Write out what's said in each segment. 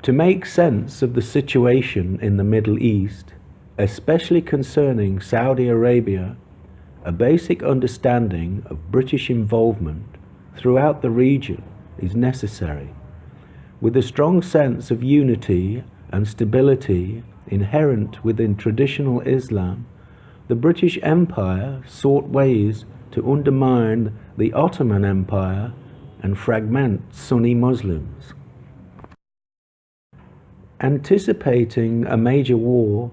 To make sense of the situation in the Middle East, especially concerning Saudi Arabia, a basic understanding of British involvement throughout the region is necessary. With a strong sense of unity and stability inherent within traditional Islam, the British Empire sought ways to undermine the Ottoman Empire and fragment Sunni Muslims. Anticipating a major war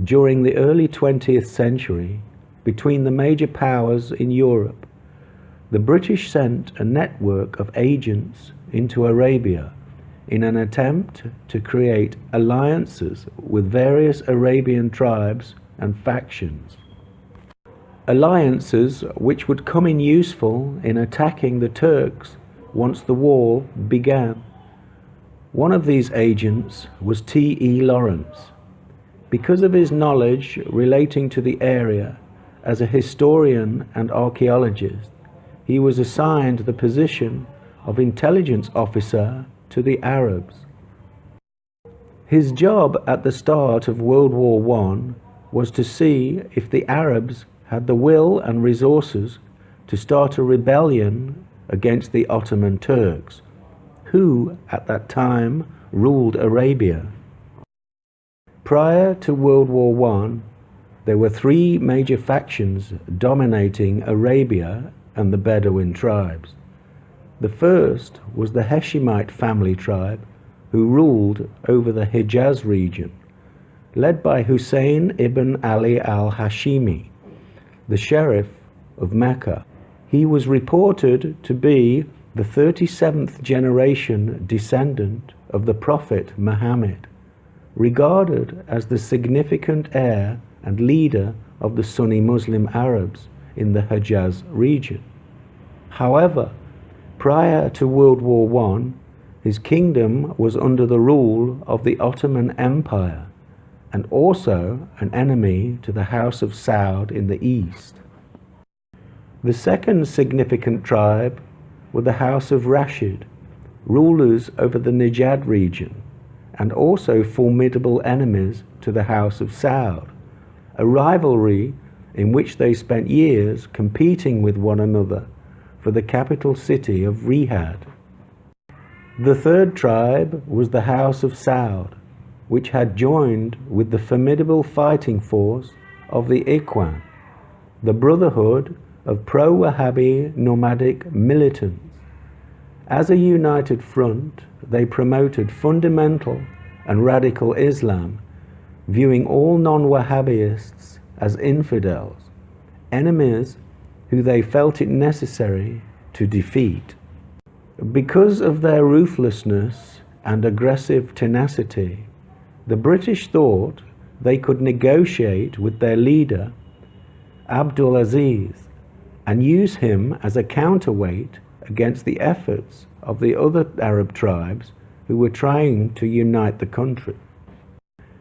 during the early 20th century between the major powers in Europe, the British sent a network of agents into Arabia in an attempt to create alliances with various Arabian tribes and factions. Alliances which would come in useful in attacking the Turks once the war began. One of these agents was T.E. Lawrence. Because of his knowledge relating to the area as a historian and archaeologist, he was assigned the position of intelligence officer to the Arabs. His job at the start of World War I was to see if the Arabs had the will and resources to start a rebellion against the Ottoman Turks, who at that time ruled Arabia. Prior to World War I, there were three major factions dominating Arabia and the Bedouin tribes. The first was the Hashemite family tribe, who ruled over the Hijaz region, led by Hussein ibn Ali al-Hashimi, the Sheriff of Mecca. He was reported to be the 37th generation descendant of the Prophet Muhammad, regarded as the significant heir and leader of the Sunni Muslim Arabs in the Hijaz region. However, prior to World War I, his kingdom was under the rule of the Ottoman Empire and also an enemy to the House of Saud in the east. The second significant tribe were the House of Rashid, rulers over the Najd region, and also formidable enemies to the House of Saud, a rivalry in which they spent years competing with one another for the capital city of Riyadh. The third tribe was the House of Saud, which had joined with the formidable fighting force of the Ikhwan, the brotherhood of pro-Wahhabi nomadic militants. As a united front, they promoted fundamental and radical Islam, viewing all non-Wahhabists as infidels, enemies who they felt it necessary to defeat. Because of their ruthlessness and aggressive tenacity, the British thought they could negotiate with their leader, Abdul Aziz, and use him as a counterweight against the efforts of the other Arab tribes who were trying to unite the country.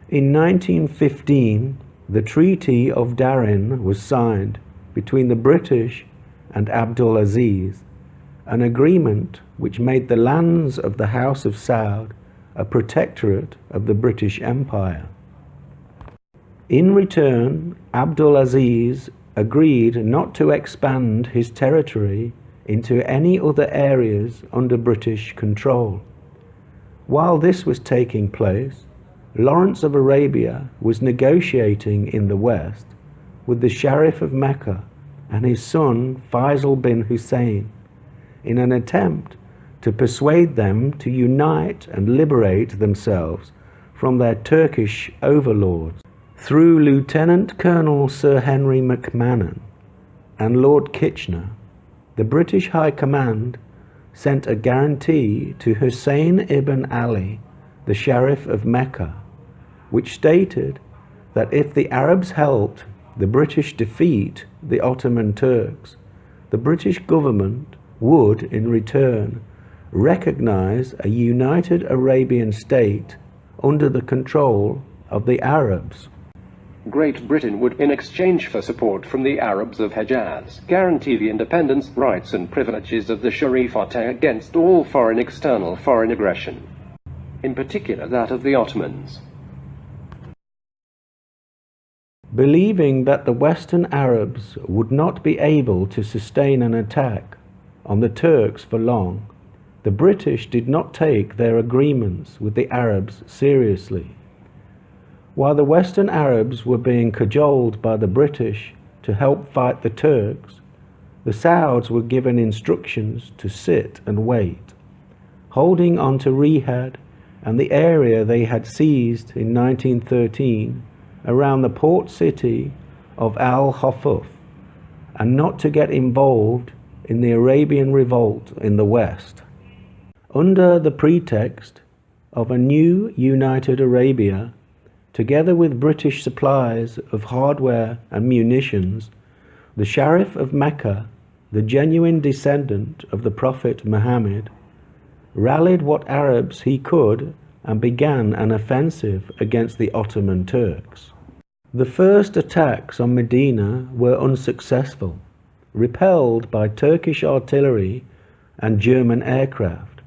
In 1915, the Treaty of Darin was signed between the British and Abdul Aziz, an agreement which made the lands of the House of Saud a protectorate of the British Empire. In return, Abdul Aziz agreed not to expand his territory into any other areas under British control. While this was taking place, Lawrence of Arabia was negotiating in the west with the Sharif of Mecca and his son Faisal bin Hussein in an attempt to persuade them to unite and liberate themselves from their Turkish overlords. Through Lieutenant Colonel Sir Henry McMahon and Lord Kitchener, the British High Command sent a guarantee to Hussein ibn Ali, the Sharif of Mecca, which stated that if the Arabs helped the British defeat the Ottoman Turks, the British government would, in return, recognize a united Arabian state under the control of the Arabs. Great Britain would, in exchange for support from the Arabs of Hejaz, guarantee the independence, rights and privileges of the Sharifate against all foreign aggression. in particular that of the Ottomans. Believing that the Western Arabs would not be able to sustain an attack on the Turks for long, the British did not take their agreements with the Arabs seriously. While the Western Arabs were being cajoled by the British to help fight the Turks, the Sauds were given instructions to sit and wait, holding on to Riyadh and the area they had seized in 1913 around the port city of Al-Hafuf, and not to get involved in the Arabian revolt in the west. Under the pretext of a new united Arabia, together with British supplies of hardware and munitions, the Sharif of Mecca, the genuine descendant of the Prophet Muhammad, rallied what Arabs he could and began an offensive against the Ottoman Turks. The first attacks on Medina were unsuccessful, repelled by Turkish artillery and German aircraft.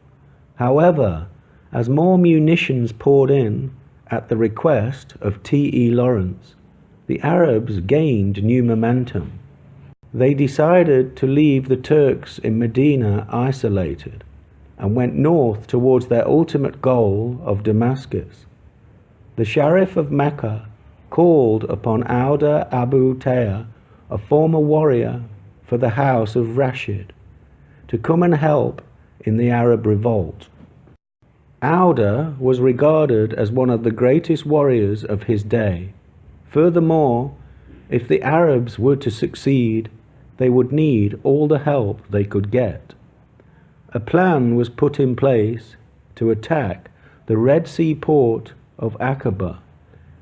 However, as more munitions poured in at the request of T.E. Lawrence, the Arabs gained new momentum. They decided to leave the Turks in Medina isolated and went north towards their ultimate goal of Damascus. The Sharif of Mecca called upon Auda Abu Taya, a former warrior for the house of Rashid, to come and help in the Arab revolt. Auda was regarded as one of the greatest warriors of his day. Furthermore, if the Arabs were to succeed, they would need all the help they could get. A plan was put in place to attack the Red Sea port of Aqaba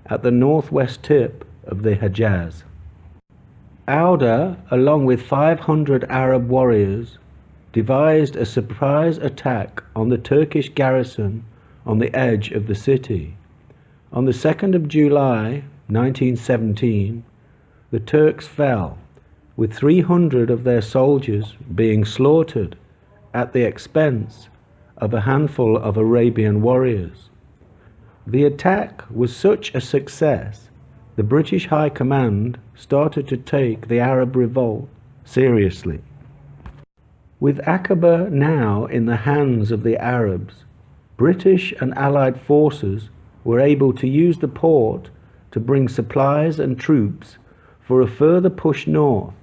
at the northwest tip of the Hejaz. Auda, along with 500 Arab warriors, devised a surprise attack on the Turkish garrison on the edge of the city. On the 2nd of July 1917, the Turks fell, with 300 of their soldiers being slaughtered at the expense of a handful of Arabian warriors. The attack was such a success, the British High Command started to take the Arab revolt seriously. With Aqaba now in the hands of the Arabs, British and Allied forces were able to use the port to bring supplies and troops for a further push north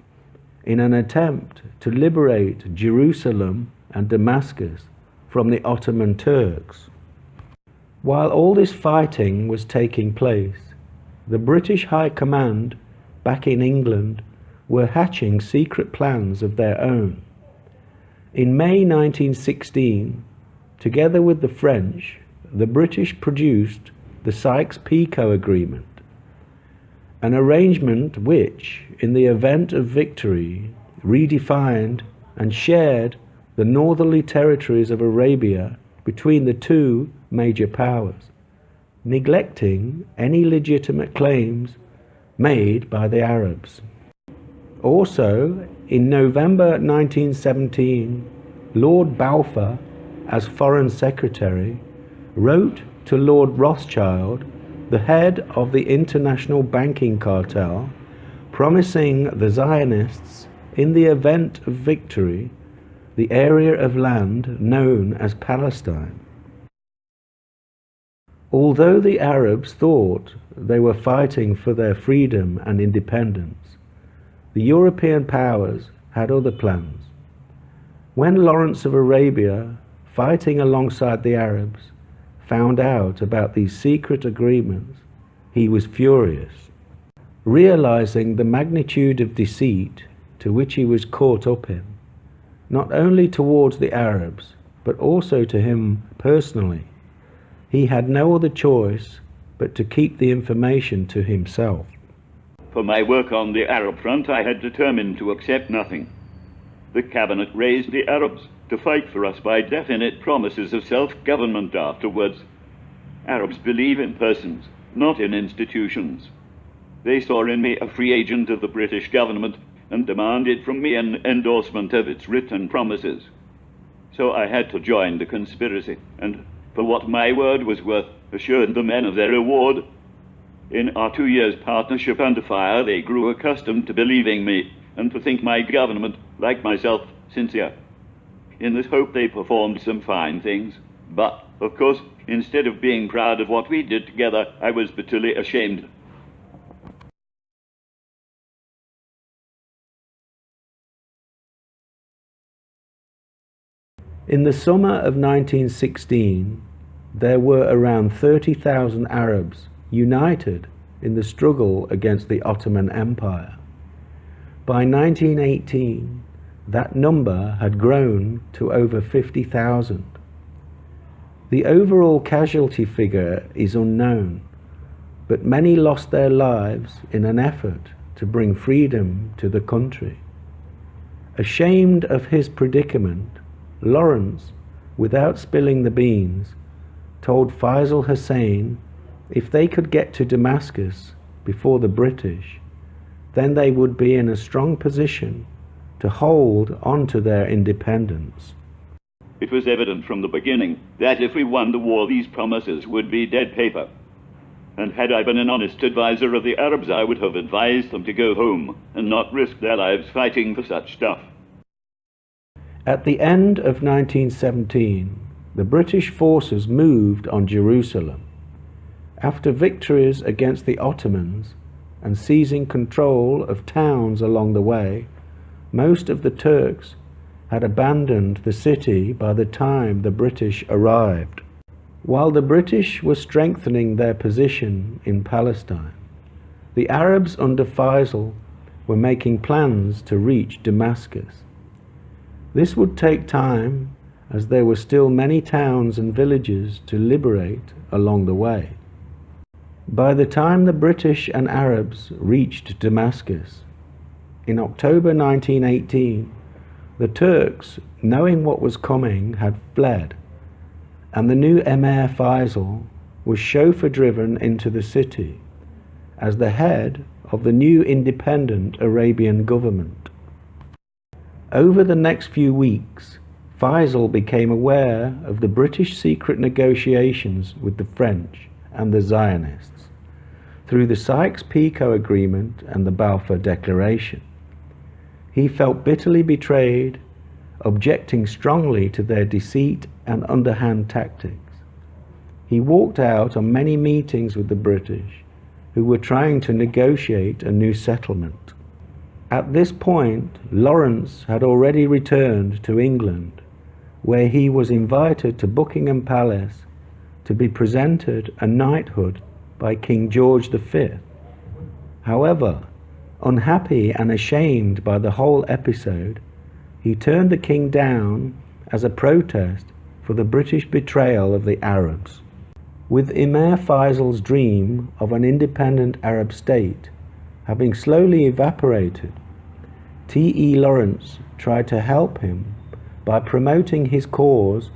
in an attempt to liberate Jerusalem and Damascus from the Ottoman Turks. While all this fighting was taking place, the British High Command back in England were hatching secret plans of their own. In May 1916, together with the French, the British produced the Sykes-Picot Agreement, an arrangement which, in the event of victory, redefined and shared the northerly territories of Arabia between the two major powers, neglecting any legitimate claims made by the Arabs. Also, in November 1917, Lord Balfour, as Foreign Secretary, wrote to Lord Rothschild, the head of the international banking cartel, promising the Zionists, in the event of victory, the area of land known as Palestine. Although the Arabs thought they were fighting for their freedom and independence, the European powers had other plans. When Lawrence of Arabia, fighting alongside the Arabs, found out about these secret agreements, he was furious. Realizing the magnitude of deceit to which he was caught up in, not only towards the Arabs, but also to him personally, he had no other choice but to keep the information to himself. For my work on the Arab front, I had determined to accept nothing. The cabinet raised the Arabs to fight for us by definite promises of self-government afterwards. Arabs believe in persons, not in institutions. They saw in me a free agent of the British government and demanded from me an endorsement of its written promises. So I had to join the conspiracy, and for what my word was worth, assured the men of their reward. In our 2 years' partnership under fire, they grew accustomed to believing me, and to think my government, like myself, sincere. In this hope they performed some fine things, but, of course, instead of being proud of what we did together, I was bitterly ashamed. In the summer of 1916, there were around 30,000 Arabs united in the struggle against the Ottoman Empire. By 1918, that number had grown to over 50,000. The overall casualty figure is unknown, but many lost their lives in an effort to bring freedom to the country. Ashamed of his predicament, Lawrence, without spilling the beans, told Faisal Hussein if they could get to Damascus before the British, then they would be in a strong position to hold on to their independence. It was evident from the beginning that if we won the war, these promises would be dead paper. And had I been an honest advisor of the Arabs, I would have advised them to go home and not risk their lives fighting for such stuff. At the end of 1917, the British forces moved on Jerusalem. After victories against the Ottomans and seizing control of towns along the way, most of the Turks had abandoned the city by the time the British arrived. While the British were strengthening their position in Palestine, the Arabs under Faisal were making plans to reach Damascus. This would take time, as there were still many towns and villages to liberate along the way. By the time the British and Arabs reached Damascus, in October 1918, the Turks, knowing what was coming, had fled, and the new Emir Faisal was chauffeur-driven into the city as the head of the new independent Arabian government. Over the next few weeks, Faisal became aware of the British secret negotiations with the French and the Zionists through the Sykes-Picot Agreement and the Balfour Declaration. He felt bitterly betrayed, objecting strongly to their deceit and underhand tactics. He walked out on many meetings with the British, who were trying to negotiate a new settlement. At this point, Lawrence had already returned to England, where he was invited to Buckingham Palace to be presented a knighthood by King George V. However, unhappy and ashamed by the whole episode, he turned the king down as a protest for the British betrayal of the Arabs. With Emir Faisal's dream of an independent Arab state having slowly evaporated, T.E. Lawrence tried to help him by promoting his cause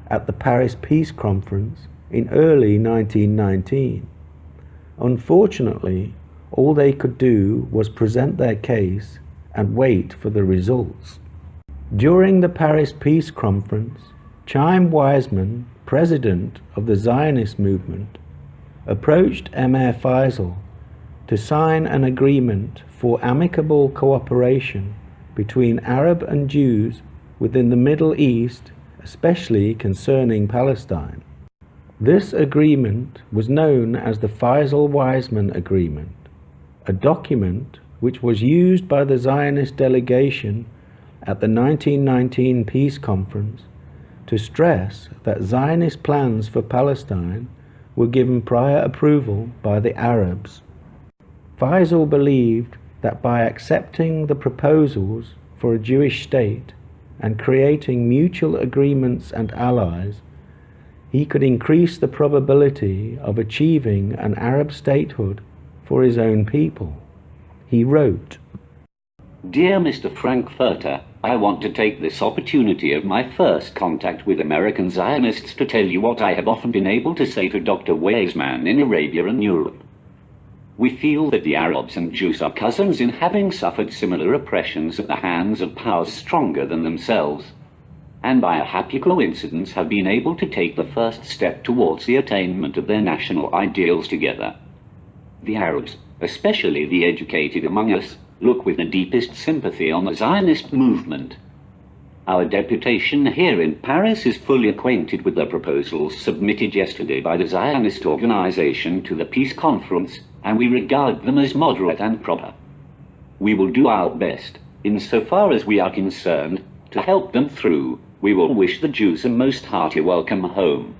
at the Paris Peace Conference in early 1919. Unfortunately, all they could do was present their case and wait for the results. During the Paris Peace Conference, Chaim Weizmann, president of the Zionist movement, approached Emir Faisal to sign an agreement for amicable cooperation between Arab and Jews within the Middle East, especially concerning Palestine. This agreement was known as the Faisal-Weizmann Agreement, a document which was used by the Zionist delegation at the 1919 Peace Conference to stress that Zionist plans for Palestine were given prior approval by the Arabs. Faisal believed that by accepting the proposals for a Jewish state and creating mutual agreements and allies, he could increase the probability of achieving an Arab statehood for his own people. He wrote, "Dear Mr. Frankfurter, I want to take this opportunity of my first contact with American Zionists to tell you what I have often been able to say to Dr. Weizmann in Arabia and Europe. We feel that the Arabs and Jews are cousins in having suffered similar oppressions at the hands of powers stronger than themselves. and by a happy coincidence have been able to take the first step towards the attainment of their national ideals together. The Arabs, especially the educated among us, look with the deepest sympathy on the Zionist movement. Our deputation here in Paris is fully acquainted with the proposals submitted yesterday by the Zionist organization to the peace conference, and we regard them as moderate and proper. We will do our best, insofar as we are concerned, to help them through. We will wish the Jews a most hearty welcome home.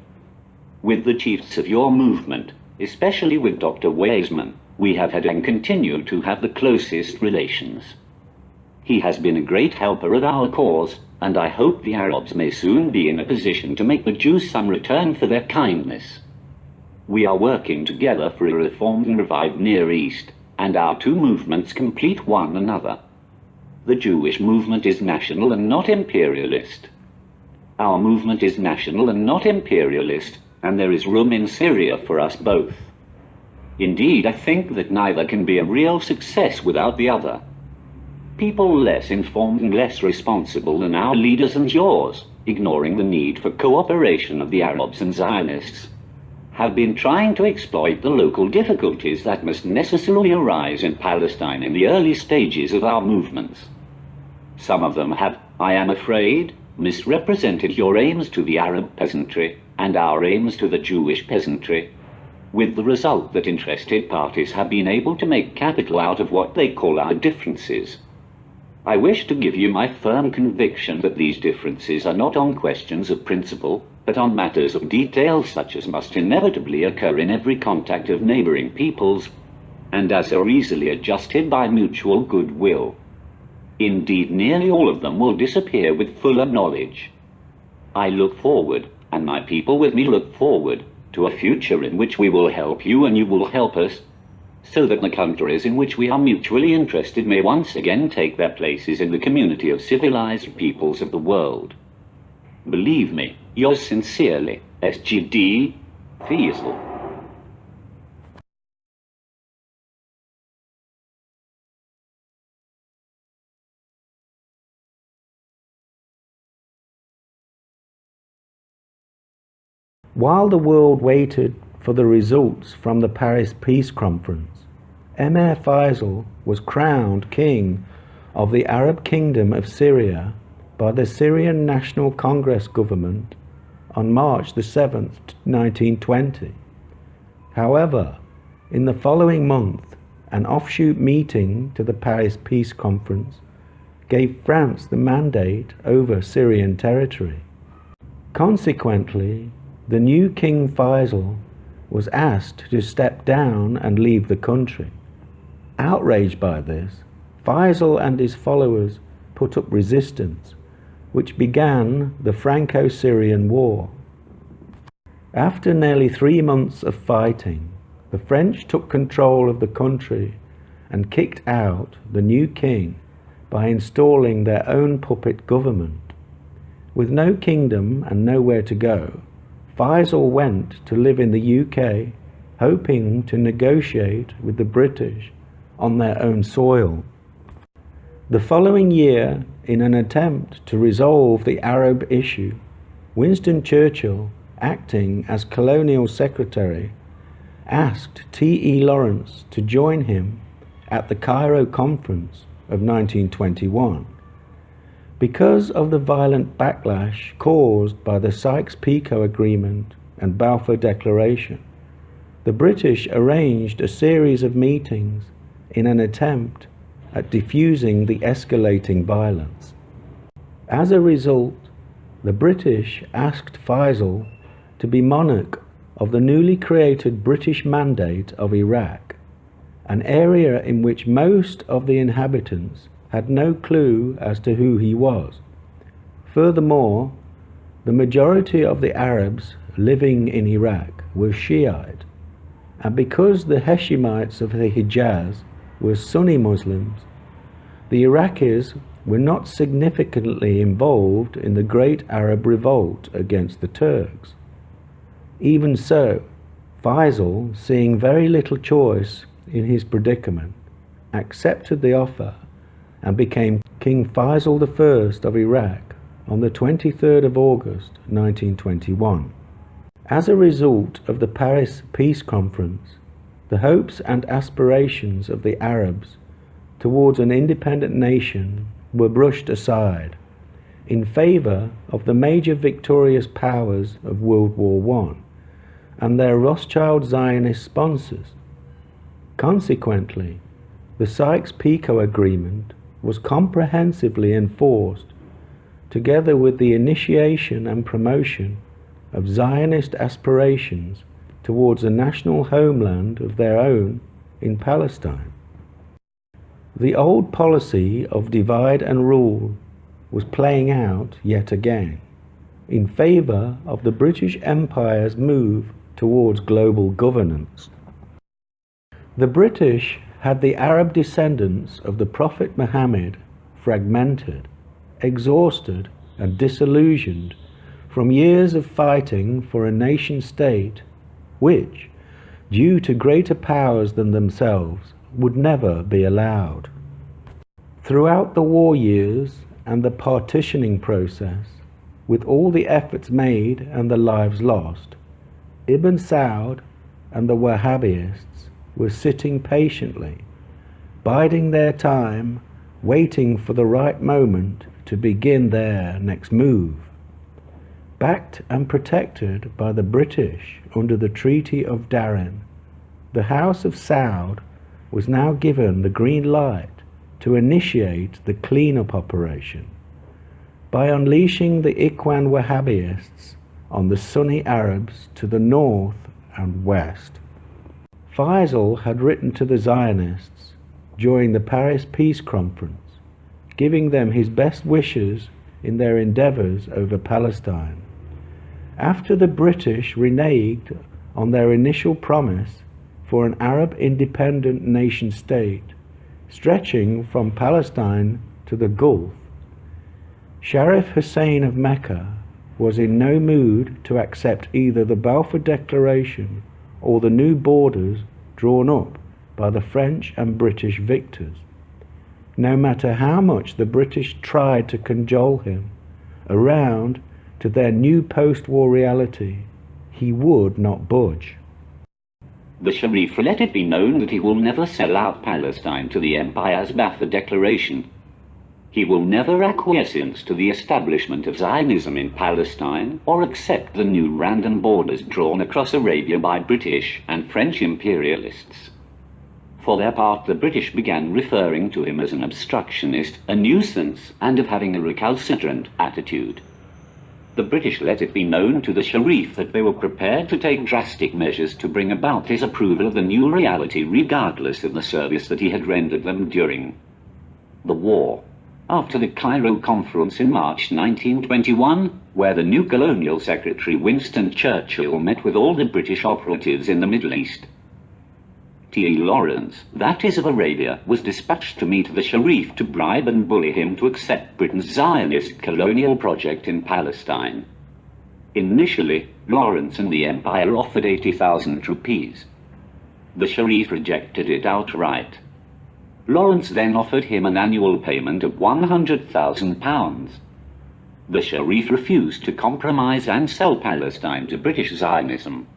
With the chiefs of your movement, especially with Dr. Weizmann, we have had and continue to have the closest relations. He has been a great helper of our cause, and I hope the Arabs may soon be in a position to make the Jews some return for their kindness. We are working together for a reformed and revived Near East, and our two movements complete one another. The Jewish movement is national and not imperialist. Our movement is national and not imperialist, and there is room in Syria for us both. Indeed, I think that neither can be a real success without the other. People less informed and less responsible than our leaders and yours, ignoring the need for cooperation of the Arabs and Zionists, have been trying to exploit the local difficulties that must necessarily arise in Palestine in the early stages of our movements. Some of them have, I am afraid, misrepresented your aims to the Arab peasantry and our aims to the Jewish peasantry, with the result that interested parties have been able to make capital out of what they call our differences. I wish to give you my firm conviction that these differences are not on questions of principle, but on matters of detail such as must inevitably occur in every contact of neighboring peoples, and as are easily adjusted by mutual goodwill. Indeed, nearly all of them will disappear with fuller knowledge. I look forward, and my people with me look forward, to a future in which we will help you and you will help us, so that the countries in which we are mutually interested may once again take their places in the community of civilized peoples of the world. Believe me, yours sincerely, SGD Fiesel. While the world waited for the results from the Paris Peace Conference, Emir Faisal was crowned king of the Arab Kingdom of Syria by the Syrian National Congress government on March the 7th, 1920. However, in the following month, an offshoot meeting to the Paris Peace Conference gave France the mandate over Syrian territory. Consequently, the new King Faisal was asked to step down and leave the country. Outraged by this, Faisal and his followers put up resistance, which began the Franco-Syrian War. After nearly 3 months of fighting, the French took control of the country and kicked out the new king by installing their own puppet government. With no kingdom and nowhere to go, Faisal went to live in the UK, hoping to negotiate with the British on their own soil. The following year, in an attempt to resolve the Arab issue, Winston Churchill, acting as colonial secretary, asked T.E. Lawrence to join him at the Cairo Conference of 1921. Because of the violent backlash caused by the Sykes-Picot Agreement and Balfour Declaration, the British arranged a series of meetings in an attempt at diffusing the escalating violence. As a result, the British asked Faisal to be monarch of the newly created British Mandate of Iraq, an area in which most of the inhabitants had no clue as to who he was. Furthermore, the majority of the Arabs living in Iraq were Shiite, and because the Hashemites of the Hijaz were Sunni Muslims, the Iraqis were not significantly involved in the Great Arab Revolt against the Turks. Even so, Faisal, seeing very little choice in his predicament, accepted the offer and became King Faisal I of Iraq on the 23rd of August 1921. As a result of the Paris Peace Conference, the hopes and aspirations of the Arabs towards an independent nation were brushed aside in favour of the major victorious powers of World War I and their Rothschild Zionist sponsors. Consequently, the Sykes-Picot Agreement was comprehensively enforced, together with the initiation and promotion of Zionist aspirations towards a national homeland of their own in Palestine. The old policy of divide and rule was playing out yet again in favour of the British Empire's move towards global governance. The British had the Arab descendants of the Prophet Muhammad fragmented, exhausted and disillusioned from years of fighting for a nation-state which, due to greater powers than themselves, would never be allowed. Throughout the war years and the partitioning process, with all the efforts made and the lives lost, Ibn Saud and the Wahhabists were sitting patiently, biding their time, waiting for the right moment to begin their next move. Backed and protected by the British under the Treaty of Darren, the House of Saud was now given the green light to initiate the clean-up operation by unleashing the Ikhwan Wahhabists on the Sunni Arabs to the north and west. Faisal had written to the Zionists during the Paris Peace Conference, giving them his best wishes in their endeavours over Palestine. After the British reneged on their initial promise for an Arab independent nation-state stretching from Palestine to the Gulf, Sharif Hussein of Mecca was in no mood to accept either the Balfour Declaration or the new borders drawn up by the French and British victors. No matter how much the British tried to cajole him around to their new post-war reality, he would not budge. The Sharif let it be known that he will never sell out Palestine to the Empire's Balfour Declaration. He will never acquiesce to the establishment of Zionism in Palestine or accept the new random borders drawn across Arabia by British and French imperialists. For their part, the British began referring to him as an obstructionist, a nuisance, and of having a recalcitrant attitude. The British let it be known to the Sharif that they were prepared to take drastic measures to bring about his approval of the new reality regardless of the service that he had rendered them during the war. After the Cairo Conference in March 1921, where the new Colonial Secretary Winston Churchill met with all the British operatives in the Middle East, T.E. Lawrence, that is of Arabia, was dispatched to meet the Sharif to bribe and bully him to accept Britain's Zionist colonial project in Palestine. Initially, Lawrence and the Empire offered 80,000 rupees. The Sharif rejected it outright. Lawrence then offered him an annual payment of £100,000. The Sharif refused to compromise and sell Palestine to British Zionism.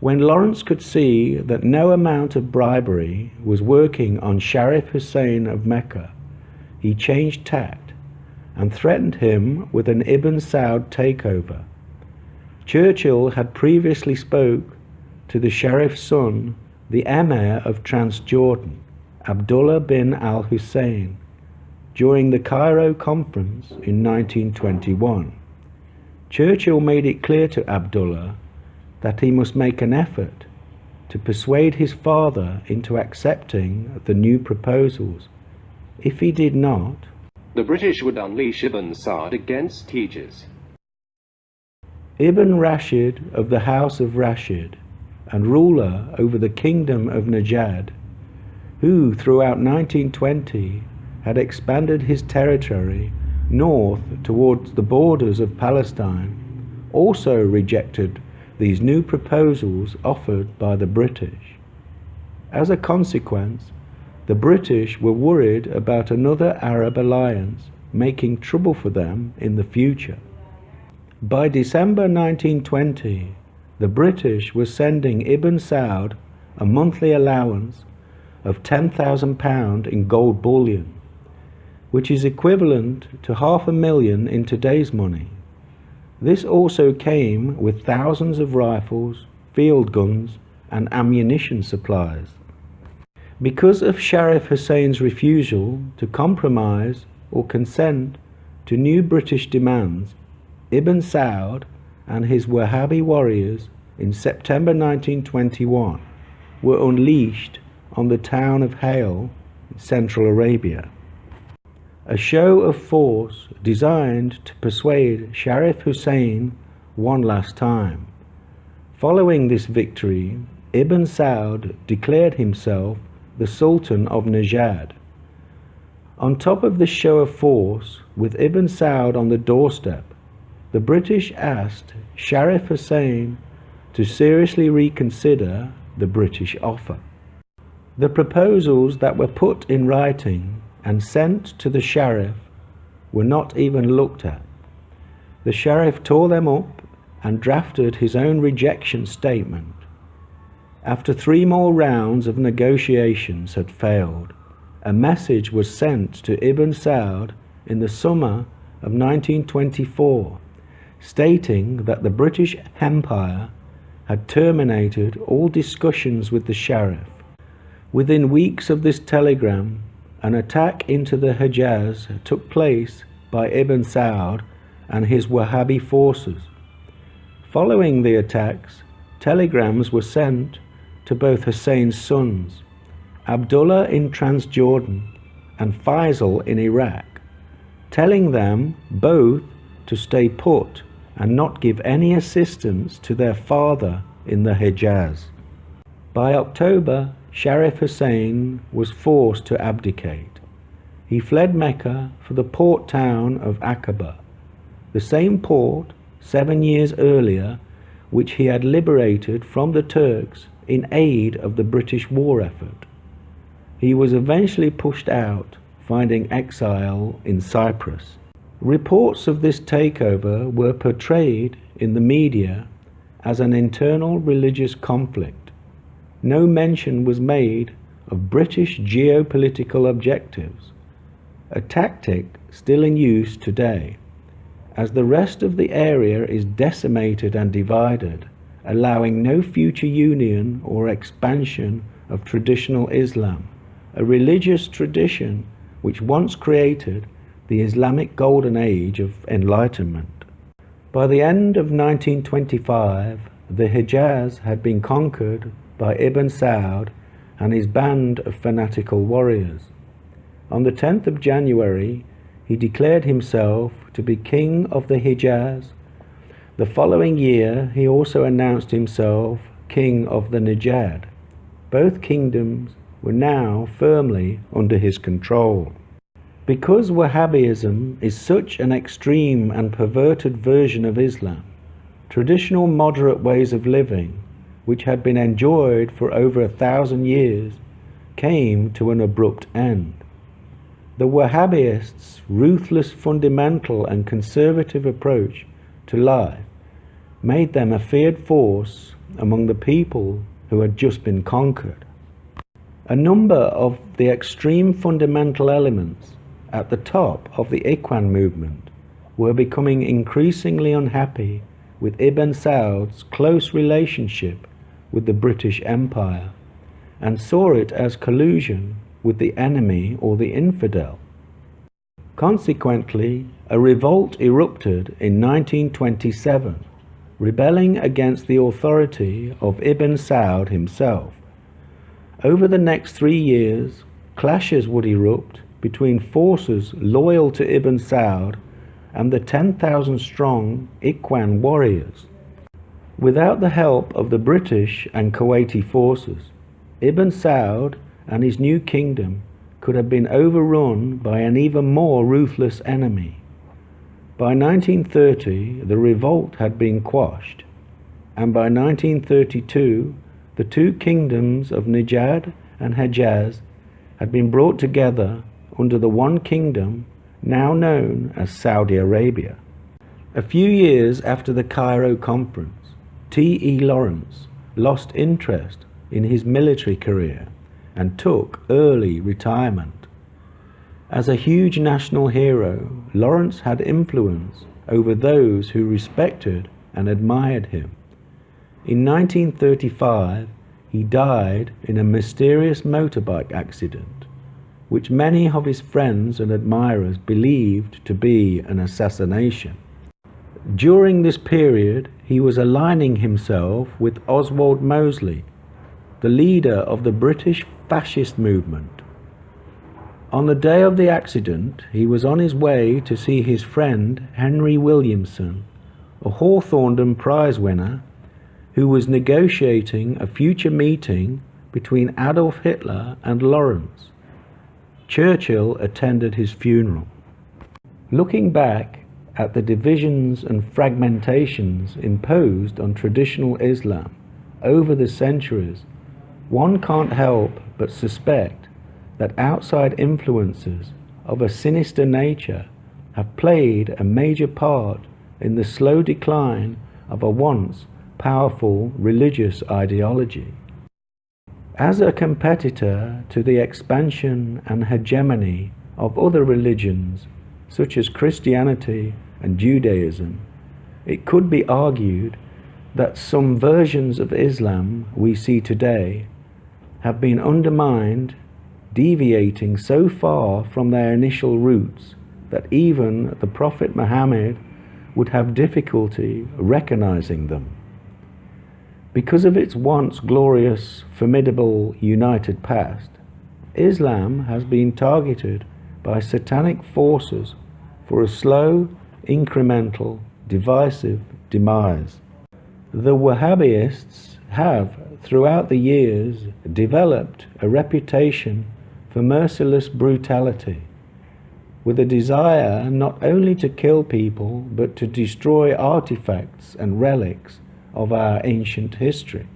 When Lawrence could see that no amount of bribery was working on Sharif Hussein of Mecca, he changed tact and threatened him with an Ibn Saud takeover. Churchill had previously spoke to the Sharif's son, the Emir of Transjordan, Abdullah bin al-Hussein, during the Cairo Conference in 1921. Churchill made it clear to Abdullah that he must make an effort to persuade his father into accepting the new proposals. If he did not, the British would unleash Ibn Saud against Tejas. Ibn Rashid of the House of Rashid and ruler over the Kingdom of Najd, who throughout 1920 had expanded his territory north towards the borders of Palestine, also rejected these new proposals offered by the British. As a consequence, The British were worried about another Arab alliance making trouble for them in the future. By December 1920, the British were sending Ibn Saud a monthly allowance of £10,000 in gold bullion, which is equivalent to £500,000 in today's money. This also came with thousands of rifles, field guns, and ammunition supplies. Because of Sharif Hussein's refusal to compromise or consent to new British demands, Ibn Saud and his Wahhabi warriors in September 1921 were unleashed on the town of Hale in Central Arabia. A show of force designed to persuade Sharif Hussein one last time. Following this victory, Ibn Saud declared himself the Sultan of Najd. On top of this show of force, with Ibn Saud on the doorstep, the British asked Sharif Hussein to seriously reconsider the British offer. The proposals that were put in writing and sent to the Sharif were not even looked at. The Sharif tore them up and drafted his own rejection statement. After 3 more rounds of negotiations had failed, a message was sent to Ibn Saud in the summer of 1924, stating that the British Empire had terminated all discussions with the Sharif. Within weeks of this telegram, an attack into the Hejaz took place by Ibn Saud and his Wahhabi forces. Following the attacks, telegrams were sent to both Hussein's sons, Abdullah in Transjordan and Faisal in Iraq, telling them both to stay put and not give any assistance to their father in the Hejaz. By October, Sharif Hussein was forced to abdicate. He fled Mecca for the port town of Aqaba, the same port 7 years earlier which he had liberated from the Turks in aid of the British war effort. He was eventually pushed out, finding exile in Cyprus. Reports of this takeover were portrayed in the media as an internal religious conflict. No mention was made of British geopolitical objectives, a tactic still in use today, as the rest of the area is decimated and divided, allowing no future union or expansion of traditional Islam, a religious tradition which once created the Islamic golden age of enlightenment. By the end of 1925, the Hejaz had been conquered by Ibn Saud and his band of fanatical warriors. On the 10th of January, he declared himself to be king of the Hejaz. The following year, he also announced himself king of the Najd. Both kingdoms were now firmly under his control. Because Wahhabism is such an extreme and perverted version of Islam, traditional moderate ways of living, which had been enjoyed for over 1,000 years, came to an abrupt end. The Wahhabists' ruthless, fundamental and conservative approach to life made them a feared force among the people who had just been conquered. A number of the extreme fundamental elements at the top of the Ikhwan movement were becoming increasingly unhappy with Ibn Saud's close relationship with the British Empire and saw it as collusion with the enemy or the infidel. Consequently, a revolt erupted in 1927, rebelling against the authority of Ibn Saud himself. Over the next 3 years, clashes would erupt between forces loyal to Ibn Saud and the 10,000-strong Ikhwan warriors. Without the help of the British and Kuwaiti forces, Ibn Saud and his new kingdom could have been overrun by an even more ruthless enemy. By 1930, the revolt had been quashed, and by 1932, the two kingdoms of Najd and Hejaz had been brought together under the one kingdom now known as Saudi Arabia. A few years after the Cairo conference, T.E. Lawrence lost interest in his military career and took early retirement. As a huge national hero, Lawrence had influence over those who respected and admired him. In 1935, he died in a mysterious motorbike accident, which many of his friends and admirers believed to be an assassination. During this period, he was aligning himself with Oswald Mosley, the leader of the British fascist movement. On the day of the accident, he was on his way to see his friend Henry Williamson, a Hawthornden Prize winner, who was negotiating a future meeting between Adolf Hitler and Lawrence. Churchill attended his funeral. Looking back at the divisions and fragmentations imposed on traditional Islam over the centuries, one can't help but suspect that outside influences of a sinister nature have played a major part in the slow decline of a once powerful religious ideology. As a competitor to the expansion and hegemony of other religions, such as Christianity and Judaism, it could be argued that some versions of Islam we see today have been undermined, deviating so far from their initial roots that even the Prophet Muhammad would have difficulty recognizing them. Because of its once glorious, formidable, united past, Islam has been targeted by satanic forces for a slow, incremental, divisive demise. The Wahhabists have, throughout the years, developed a reputation for merciless brutality, with a desire not only to kill people but to destroy artifacts and relics of our ancient history.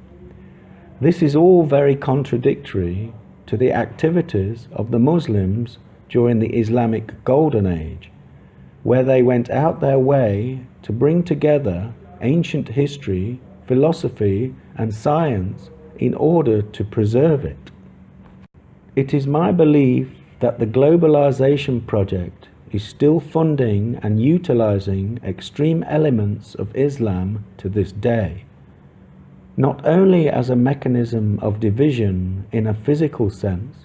This is all very contradictory to the activities of the Muslims during the Islamic Golden Age, where they went out their way to bring together ancient history, philosophy, and science in order to preserve it. It is my belief that the globalization project is still funding and utilizing extreme elements of Islam to this day, not only as a mechanism of division in a physical sense,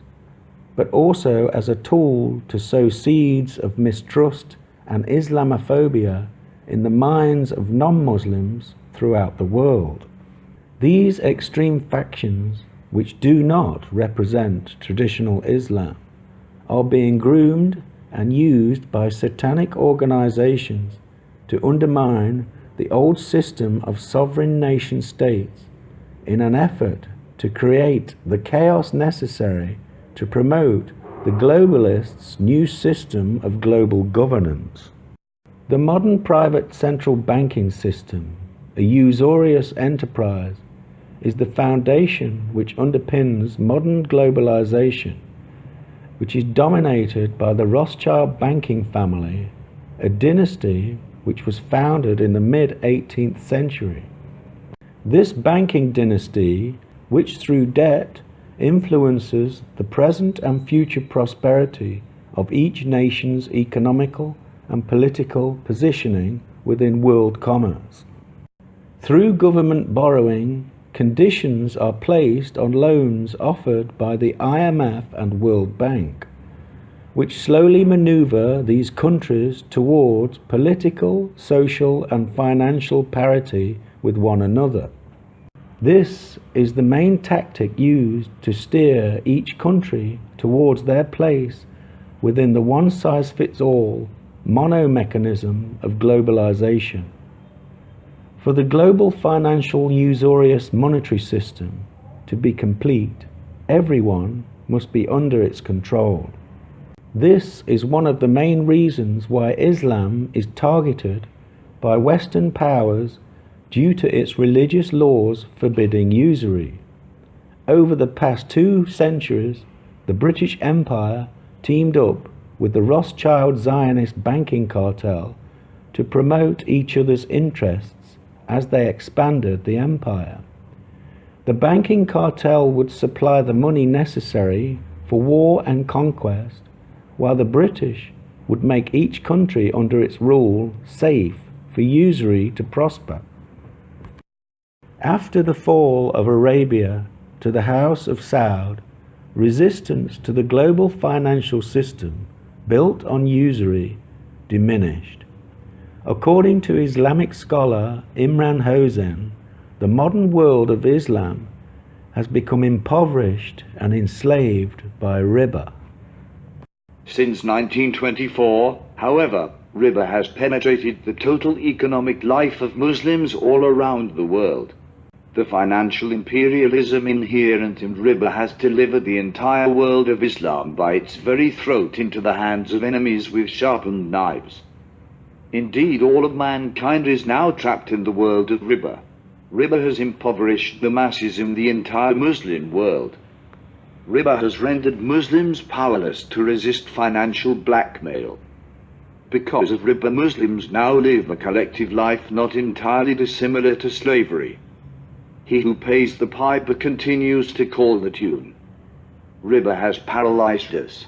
but also as a tool to sow seeds of mistrust and Islamophobia in the minds of non-Muslims throughout the world. These extreme factions, which do not represent traditional Islam, are being groomed and used by satanic organizations to undermine the old system of sovereign nation states in an effort to create the chaos necessary to promote the globalists' new system of global governance. The modern private central banking system, a usurious enterprise, is the foundation which underpins modern globalization, which is dominated by the Rothschild banking family, a dynasty which was founded in the mid-18th century. This banking dynasty, which through debt influences the present and future prosperity of each nation's economical and political positioning within world commerce. Through government borrowing, conditions are placed on loans offered by the IMF and World Bank, which slowly maneuver these countries towards political, social, and financial parity with one another. This is the main tactic used to steer each country towards their place within the one-size-fits-all mono-mechanism of globalization. For the global financial usurious monetary system to be complete, everyone must be under its control. This is one of the main reasons why Islam is targeted by Western powers due to its religious laws forbidding usury. Over the past 2 centuries, the British Empire teamed up with the Rothschild Zionist banking cartel to promote each other's interests as they expanded the empire. The banking cartel would supply the money necessary for war and conquest, while the British would make each country under its rule safe for usury to prosper. After the fall of Arabia to the House of Saud, resistance to the global financial system built on usury diminished. According to Islamic scholar Imran Hossein, the modern world of Islam has become impoverished and enslaved by riba. Since 1924, however, riba has penetrated the total economic life of Muslims all around the world. The financial imperialism inherent in riba has delivered the entire world of Islam by its very throat into the hands of enemies with sharpened knives. Indeed, all of mankind is now trapped in the world of riba. Riba has impoverished the masses in the entire Muslim world. Riba has rendered Muslims powerless to resist financial blackmail. Because of riba, Muslims now live a collective life not entirely dissimilar to slavery. He who pays the piper continues to call the tune. Riba has paralyzed us.